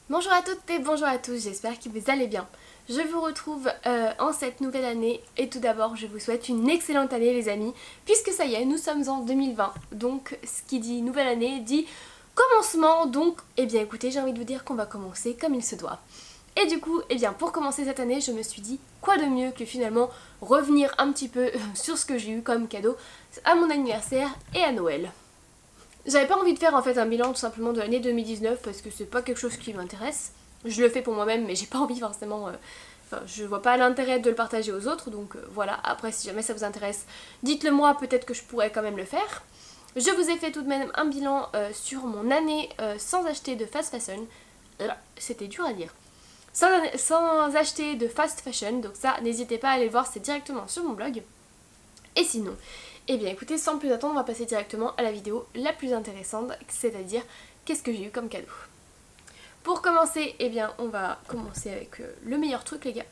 Bonjour à toutes et bonjour à tous, j'espère que vous allez bien. Je vous retrouve en cette nouvelle année et tout d'abord je vous souhaite une excellente année les amis, puisque ça y est, nous sommes en 2020, donc ce qui dit nouvelle année dit commencement, donc eh bien écoutez, j'ai envie de vous dire qu'on va commencer comme il se doit. Et du coup, eh bien pour commencer cette année, je me suis dit quoi de mieux que finalement revenir un petit peu sur ce que j'ai eu comme cadeau à mon anniversaire et à Noël. J'avais pas envie de faire en fait un bilan tout simplement de l'année 2019 parce que c'est pas quelque chose qui m'intéresse. Je le fais pour moi-même mais j'ai pas envie forcément... Enfin, je vois pas l'intérêt de le partager aux autres donc voilà. Après si jamais ça vous intéresse, dites-le moi, peut-être que je pourrais quand même le faire. Je vous ai fait tout de même un bilan sur mon année sans acheter de fast fashion. C'était dur à dire. Sans acheter de fast fashion, donc ça n'hésitez pas à aller le voir, c'est directement sur mon blog. Et sinon, eh bien écoutez, sans plus attendre, on va passer directement à la vidéo la plus intéressante, c'est-à-dire qu'est-ce que j'ai eu comme cadeau. Pour commencer, eh bien on va commencer avec le meilleur truc les gars.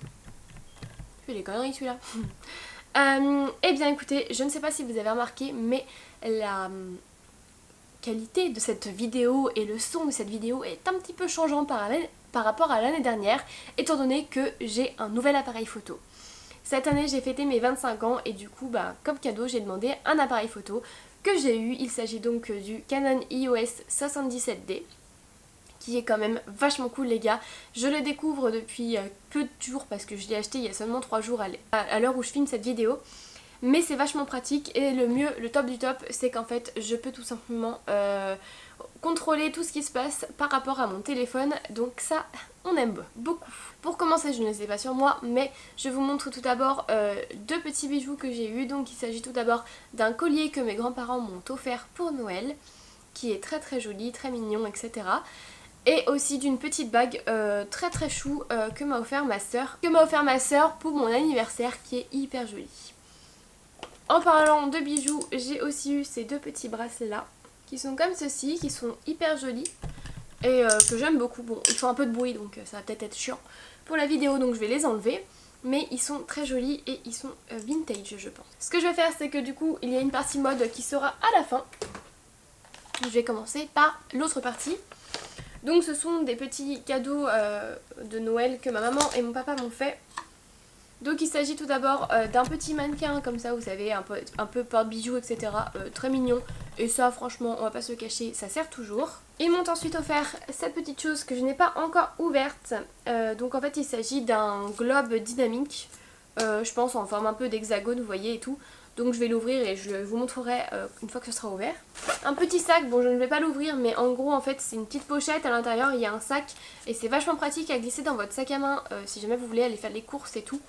Je fais les conneries celui-là. Eh bien écoutez, je ne sais pas si vous avez remarqué, mais la qualité de cette vidéo et le son de cette vidéo est un petit peu changeant par rapport à l'année dernière, étant donné que j'ai un nouvel appareil photo. Cette année j'ai fêté mes 25 ans et du coup comme cadeau j'ai demandé un appareil photo que j'ai eu. Il s'agit donc du Canon EOS 77D qui est quand même vachement cool les gars. Je le découvre depuis peu de jours parce que je l'ai acheté il y a seulement 3 jours à l'heure où je filme cette vidéo. Mais c'est vachement pratique et le top du top c'est qu'en fait je peux tout simplement contrôler tout ce qui se passe par rapport à mon téléphone, donc ça on aime beaucoup. Pour commencer, je ne sais pas sur moi, mais je vous montre tout d'abord deux petits bijoux que j'ai eu. Donc il s'agit tout d'abord d'un collier que mes grands-parents m'ont offert pour Noël, qui est très très joli, très mignon, etc. Et aussi d'une petite bague très très chou que m'a offert ma soeur pour mon anniversaire, qui est hyper jolie. En parlant de bijoux, j'ai aussi eu ces deux petits bracelets là, qui sont comme ceci, qui sont hyper jolis et que j'aime beaucoup. Bon, ils font un peu de bruit donc ça va peut-être être chiant pour la vidéo, donc je vais les enlever. Mais ils sont très jolis et ils sont vintage je pense. Ce que je vais faire, c'est que du coup il y a une partie mode qui sera à la fin. Je vais commencer par l'autre partie. Donc ce sont des petits cadeaux de Noël que ma maman et mon papa m'ont fait. Donc il s'agit tout d'abord d'un petit mannequin comme ça, vous savez, un peu porte-bijoux, etc. Très mignon. Et ça franchement, on va pas se le cacher, ça sert toujours. Ils m'ont ensuite offert cette petite chose que je n'ai pas encore ouverte. Donc en fait il s'agit d'un globe dynamique, je pense en forme un peu d'hexagone, vous voyez, et tout. Donc je vais l'ouvrir et je vous montrerai une fois que ce sera ouvert. Un petit sac, bon je ne vais pas l'ouvrir mais en gros en fait c'est une petite pochette, à l'intérieur il y a un sac et c'est vachement pratique à glisser dans votre sac à main si jamais vous voulez aller faire les courses et tout.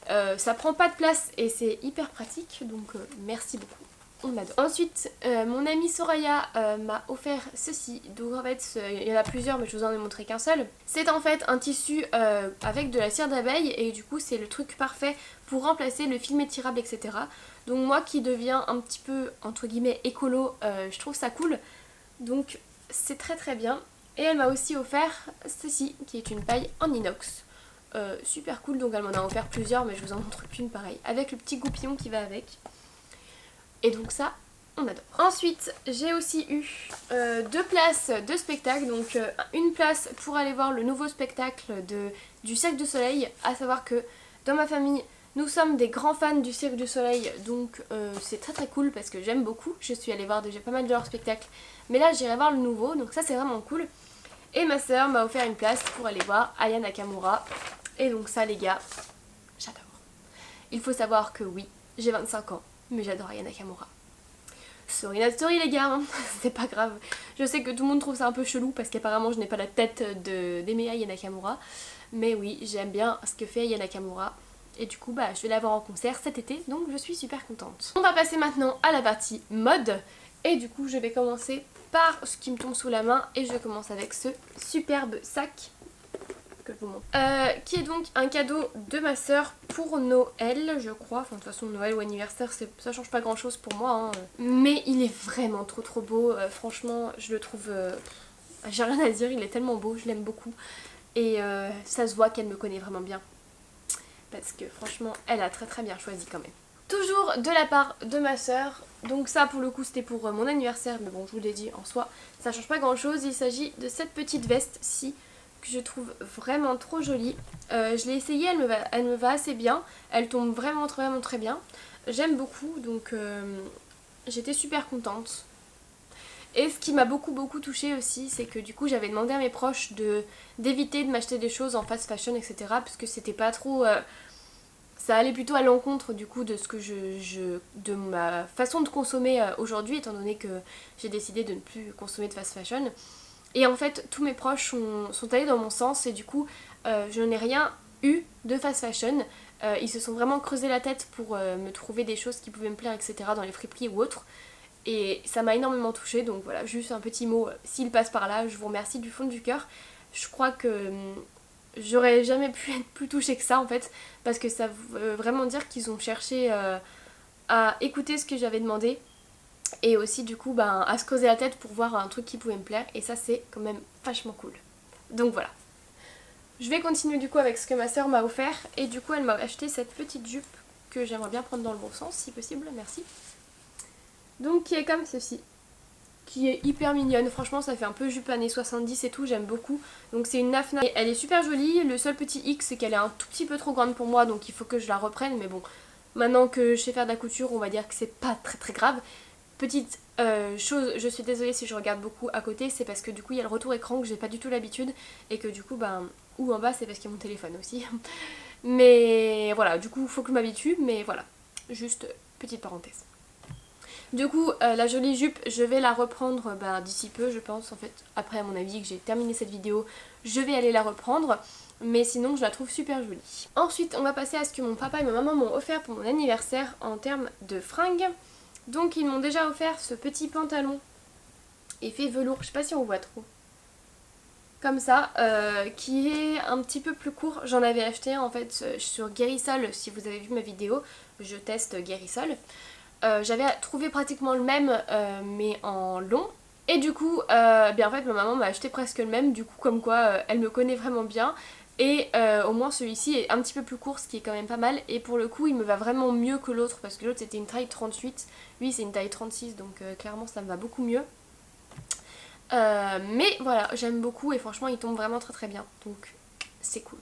Ça prend pas de place et c'est hyper pratique, donc merci beaucoup. On adore. Ensuite, mon amie Soraya m'a offert ceci. Donc en fait, il y en a plusieurs, mais je vous en ai montré qu'un seul. C'est en fait un tissu avec de la cire d'abeille et du coup, c'est le truc parfait pour remplacer le film étirable, etc. Donc moi qui deviens un petit peu, entre guillemets, écolo, je trouve ça cool. Donc c'est très très bien. Et elle m'a aussi offert ceci, qui est une paille en inox. Super cool, donc elle m'en a offert plusieurs, mais je vous en montre qu'une pareille, avec le petit goupillon qui va avec. Et donc ça, on adore. Ensuite, j'ai aussi eu deux places de spectacle. Donc une place pour aller voir le nouveau spectacle du Cirque du Soleil. À savoir que dans ma famille, nous sommes des grands fans du Cirque du Soleil. Donc c'est très très cool parce que j'aime beaucoup. Je suis allée voir déjà pas mal de leurs spectacles. Mais là, j'irai voir le nouveau. Donc ça, c'est vraiment cool. Et ma soeur m'a offert une place pour aller voir Aya Nakamura. Et donc ça, les gars, j'adore. Il faut savoir que oui, j'ai 25 ans. Mais j'adore Aya Nakamura. Sorry not sorry les gars, hein. C'est pas grave. Je sais que tout le monde trouve ça un peu chelou parce qu'apparemment je n'ai pas la tête d'aimer Aya Nakamura. Mais oui, j'aime bien ce que fait Aya Nakamura. Et du coup je vais la voir en concert cet été, donc je suis super contente. On va passer maintenant à la partie mode. Et du coup je vais commencer par ce qui me tombe sous la main. Et je commence avec ce superbe sac que je vous montre. Qui est donc un cadeau de ma soeur pour Noël, je crois. Enfin, de toute façon, Noël ou anniversaire, ça change pas grand chose pour moi. Hein. Mais il est vraiment trop beau. Franchement, je le trouve... j'ai rien à dire, il est tellement beau, je l'aime beaucoup. Et ça se voit qu'elle me connaît vraiment bien. Parce que franchement, elle a très bien choisi quand même. Toujours de la part de ma soeur, Donc ça pour le coup c'était pour mon anniversaire, mais bon je vous l'ai dit en soi ça change pas grand chose. Il s'agit de cette petite veste-ci que je trouve vraiment trop jolie. Je l'ai essayée, elle me va assez bien, elle tombe vraiment très bien. J'aime beaucoup donc j'étais super contente. Et ce qui m'a beaucoup touchée aussi, c'est que du coup j'avais demandé à mes proches d'éviter de m'acheter des choses en fast fashion, etc. Parce que c'était pas trop... ça allait plutôt à l'encontre du coup de ce que de ma façon de consommer aujourd'hui, étant donné que j'ai décidé de ne plus consommer de fast fashion. Et en fait tous mes proches sont allés dans mon sens et du coup je n'ai rien eu de fast fashion. Ils se sont vraiment creusé la tête pour me trouver des choses qui pouvaient me plaire, etc. dans les friperies ou autres. Et ça m'a énormément touchée, donc voilà, juste un petit mot, s'il passe par là, je vous remercie du fond du cœur. Je crois que j'aurais jamais pu être plus touchée que ça en fait, parce que ça veut vraiment dire qu'ils ont cherché à écouter ce que j'avais demandé, et aussi du coup à se creuser la tête pour voir un truc qui pouvait me plaire, et ça c'est quand même vachement cool. Donc voilà. Je vais continuer du coup avec ce que ma soeur m'a offert, et du coup elle m'a acheté cette petite jupe que j'aimerais bien prendre dans le bon sens si possible, merci. Donc qui est comme ceci, qui est hyper mignonne, franchement ça fait un peu jupe années 70 et tout, j'aime beaucoup. Donc c'est une Nafna, et elle est super jolie, le seul petit hic c'est qu'elle est un tout petit peu trop grande pour moi, donc il faut que je la reprenne, mais bon, maintenant que je sais faire de la couture, on va dire que c'est pas très grave. Petite chose, je suis désolée si je regarde beaucoup à côté, c'est parce que du coup il y a le retour écran que j'ai pas du tout l'habitude, et que du coup ou en bas c'est parce qu'il y a mon téléphone aussi. Mais voilà, du coup il faut que je m'habitue, mais voilà, juste petite parenthèse. Du coup la jolie jupe je vais la reprendre d'ici peu je pense, en fait après à mon avis que j'ai terminé cette vidéo je vais aller la reprendre, mais sinon je la trouve super jolie. Ensuite on va passer à ce que mon papa et ma maman m'ont offert pour mon anniversaire en termes de fringues. Donc ils m'ont déjà offert ce petit pantalon effet velours, je sais pas si on voit trop, comme ça, qui est un petit peu plus court. J'en avais acheté en fait sur Guérissol, si vous avez vu ma vidéo, je teste Guérissol. J'avais trouvé pratiquement le même mais en long, et du coup en fait ma maman m'a acheté presque le même, du coup comme quoi elle me connaît vraiment bien, et au moins celui-ci est un petit peu plus court, ce qui est quand même pas mal, et pour le coup il me va vraiment mieux que l'autre, parce que l'autre c'était une taille 38, lui c'est une taille 36, donc clairement ça me va beaucoup mieux. Mais voilà, j'aime beaucoup et franchement il tombe vraiment très bien, donc c'est cool.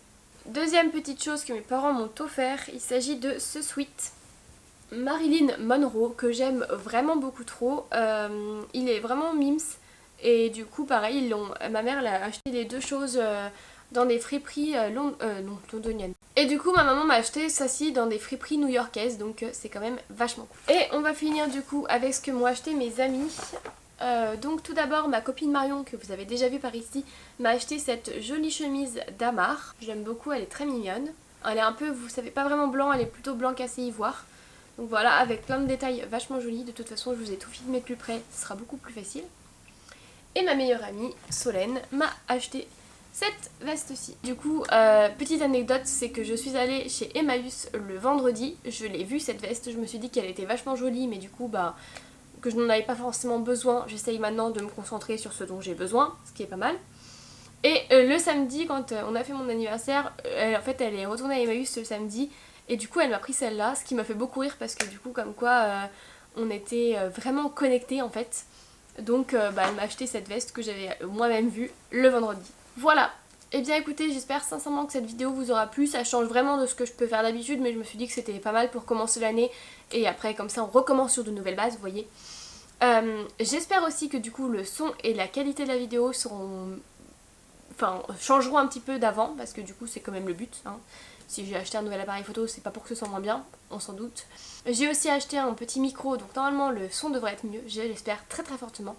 Deuxième petite chose que mes parents m'ont offert, il s'agit de ce sweat Marilyn Monroe que j'aime vraiment beaucoup trop. Il est vraiment mims, et du coup pareil ma mère l'a acheté les deux choses dans des friperies londoniennes. Et du coup ma maman m'a acheté ça-ci dans des friperies new-yorkaises, donc c'est quand même vachement cool. Et on va finir du coup avec ce que m'ont acheté mes amis. Donc tout d'abord ma copine Marion, que vous avez déjà vue par ici, m'a acheté cette jolie chemise d'Amar. J'aime beaucoup, elle est très mignonne. Elle est un peu, vous savez, pas vraiment blanc, elle est plutôt blanc cassé ivoire. Donc voilà, avec plein de détails vachement jolis. De toute façon je vous ai tout filmé de plus près, ce sera beaucoup plus facile. Et ma meilleure amie, Solène, m'a acheté cette veste-ci. Du coup, petite anecdote, c'est que je suis allée chez Emmaüs le vendredi. Je l'ai vue cette veste, je me suis dit qu'elle était vachement jolie, mais du coup que je n'en avais pas forcément besoin. J'essaye maintenant de me concentrer sur ce dont j'ai besoin, ce qui est pas mal. Et le samedi, quand on a fait mon anniversaire, en fait elle est retournée à Emmaüs le samedi, et du coup elle m'a pris celle-là, ce qui m'a fait beaucoup rire parce que du coup comme quoi on était vraiment connectés en fait. Donc elle m'a acheté cette veste que j'avais moi-même vue le vendredi. Voilà. Et bien écoutez, j'espère sincèrement que cette vidéo vous aura plu. Ça change vraiment de ce que je peux faire d'habitude, mais je me suis dit que c'était pas mal pour commencer l'année, et après comme ça on recommence sur de nouvelles bases, vous voyez. J'espère aussi que du coup le son et la qualité de la vidéo changeront un petit peu d'avant, parce que du coup c'est quand même le but, hein. Si j'ai acheté un nouvel appareil photo, c'est pas pour que ce soit moins bien, on s'en doute. J'ai aussi acheté un petit micro, donc normalement le son devrait être mieux, je l'espère très fortement.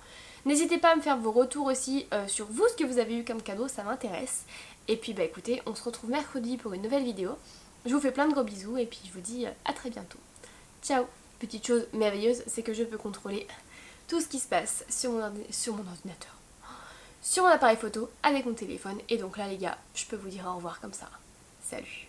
N'hésitez pas à me faire vos retours aussi sur vous, ce que vous avez eu comme cadeau, ça m'intéresse. Et puis écoutez, on se retrouve mercredi pour une nouvelle vidéo. Je vous fais plein de gros bisous et puis je vous dis à très bientôt. Ciao. Petite chose merveilleuse, c'est que je peux contrôler tout ce qui se passe sur mon ordinateur, sur mon appareil photo avec mon téléphone, et donc là les gars, je peux vous dire au revoir comme ça. Salut.